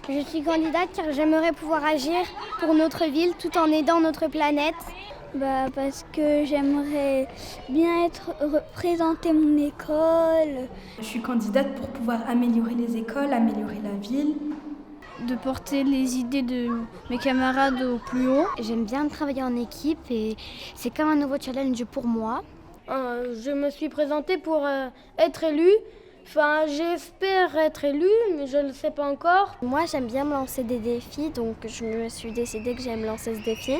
Je suis candidate car j'aimerais pouvoir agir pour notre ville tout en aidant notre planète. Parce que j'aimerais bien représenter mon école. Je suis candidate pour pouvoir améliorer les écoles, améliorer la ville. De porter les idées de mes camarades au plus haut. J'aime bien travailler en équipe et c'est comme un nouveau challenge pour moi. Je me suis présentée pour être élue. Enfin, j'espère être élue, mais je ne le sais pas encore. Moi, j'aime bien me lancer des défis, donc je me suis décidée que j'aime lancer ce défi.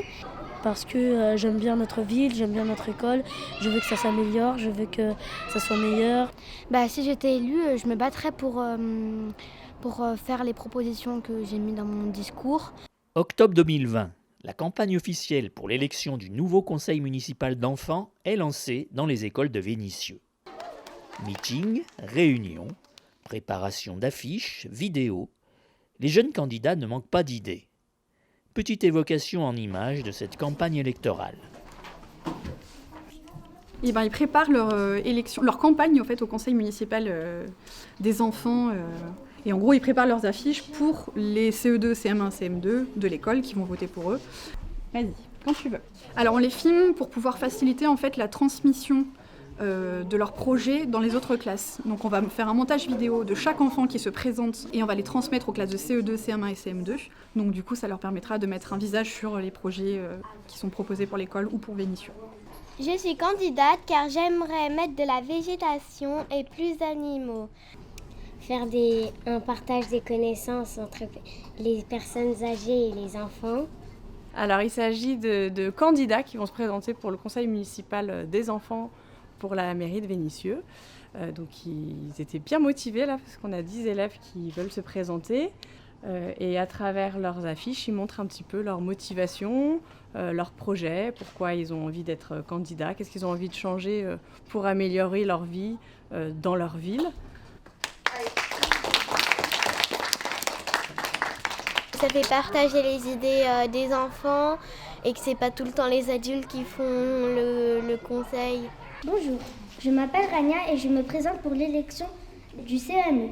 Parce que j'aime bien notre ville, j'aime bien notre école, je veux que ça s'améliore, je veux que ça soit meilleur. Si j'étais élue, je me battrais pour faire les propositions que j'ai mises dans mon discours. Octobre 2020, la campagne officielle pour l'élection du nouveau conseil municipal d'enfants est lancée dans les écoles de Vénissieux. Meeting, réunions, préparation d'affiches, vidéos. Les jeunes candidats ne manquent pas d'idées. Petite évocation en images de cette campagne électorale. Ils préparent leur campagne au conseil municipal des enfants. Et en gros, ils préparent leurs affiches pour les CE2, CM1, CM2 de l'école qui vont voter pour eux. Vas-y, quand tu veux. Alors on les filme pour pouvoir faciliter la transmission de leurs projets dans les autres classes. Donc on va faire un montage vidéo de chaque enfant qui se présente et on va les transmettre aux classes de CE2, CM1 et CM2. Donc du coup, ça leur permettra de mettre un visage sur les projets qui sont proposés pour l'école ou pour Vénissieux. Je suis candidate car j'aimerais mettre de la végétation et plus d'animaux. Faire un partage des connaissances entre les personnes âgées et les enfants. Alors il s'agit de candidats qui vont se présenter pour le conseil municipal des enfants pour la mairie de Vénissieux. Donc ils étaient bien motivés là, parce qu'on a 10 élèves qui veulent se présenter. Et à travers leurs affiches, ils montrent un petit peu leur motivation, leurs projets, pourquoi ils ont envie d'être candidats, qu'est-ce qu'ils ont envie de changer pour améliorer leur vie dans leur ville. Ça fait partager les idées des enfants et que c'est pas tout le temps les adultes qui font le conseil. Bonjour, je m'appelle Rania et je me présente pour l'élection du CME.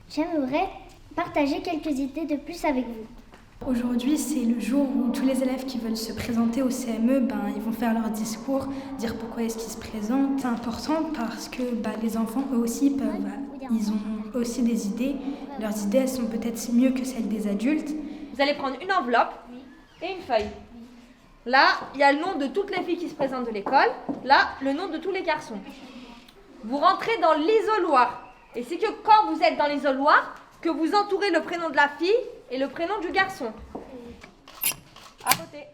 J'aimerais partager quelques idées de plus avec vous. Aujourd'hui, c'est le jour où tous les élèves qui veulent se présenter au CME, ils vont faire leur discours, dire pourquoi est-ce qu'ils se présentent. C'est important parce que les enfants, eux aussi, ils ont aussi des idées. Leurs idées, elles sont peut-être mieux que celles des adultes. Vous allez prendre une enveloppe et une feuille. Là, il y a le nom de toutes les filles qui se présentent de l'école. Là, le nom de tous les garçons. Vous rentrez dans l'isoloir. Et c'est que quand vous êtes dans l'isoloir, que vous entourez le prénom de la fille et le prénom du garçon. À voter.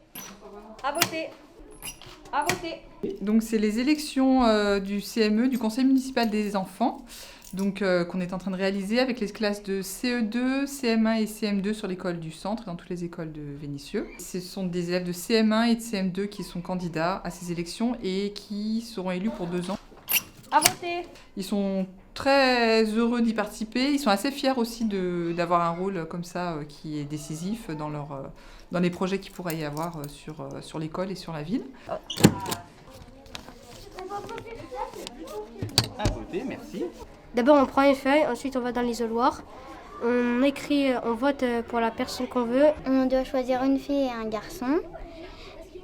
À voter. À voter. Donc c'est les élections du CME, du Conseil municipal des enfants, qu'on est en train de réaliser avec les classes de CE2, CM1 et CM2 sur l'école du centre, dans toutes les écoles de Vénissieux. Ce sont des élèves de CM1 et de CM2 qui sont candidats à ces élections et qui seront élus pour 2 ans. À voter. Ils sont très heureux d'y participer. Ils sont assez fiers aussi d'avoir un rôle comme ça qui est décisif dans les projets qu'il pourrait y avoir sur l'école et sur la ville. À voter, merci. D'abord, on prend une feuille, ensuite on va dans l'isoloir. On écrit, on vote pour la personne qu'on veut. On doit choisir une fille et un garçon.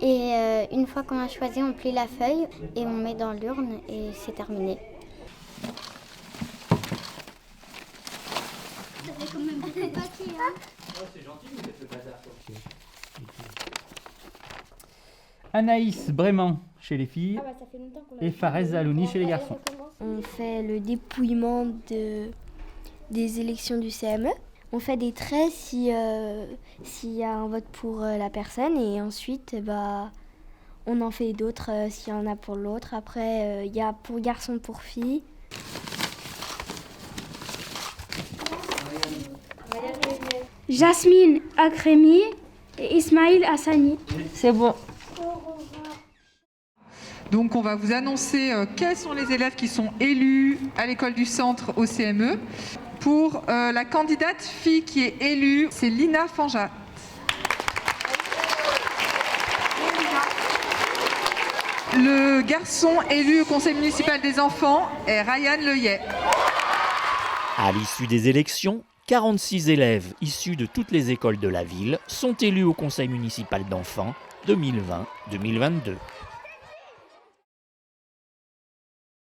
Et une fois qu'on a choisi, on plie la feuille et on met dans l'urne et c'est terminé. Ça fait quand même beaucoup de papier, hein. Oh, c'est gentil, vous faites le bazar. Anaïs Brément chez les filles et Farez Alouni chez les garçons. On fait le dépouillement des élections du CME. On fait des traits s'il y a un vote pour la personne et ensuite on en fait d'autres s'il y en a pour l'autre. Après, il y a pour garçon, pour fille. Jasmine Akremi et Ismaïl Hassani. C'est bon. Donc on va vous annoncer quels sont les élèves qui sont élus à l'école du centre au CME. Pour la candidate fille qui est élue, c'est Lina Fanjat. Le garçon élu au conseil municipal des enfants est Ryan Leyet. À l'issue des élections, 46 élèves issus de toutes les écoles de la ville sont élus au conseil municipal d'enfants 2020-2022.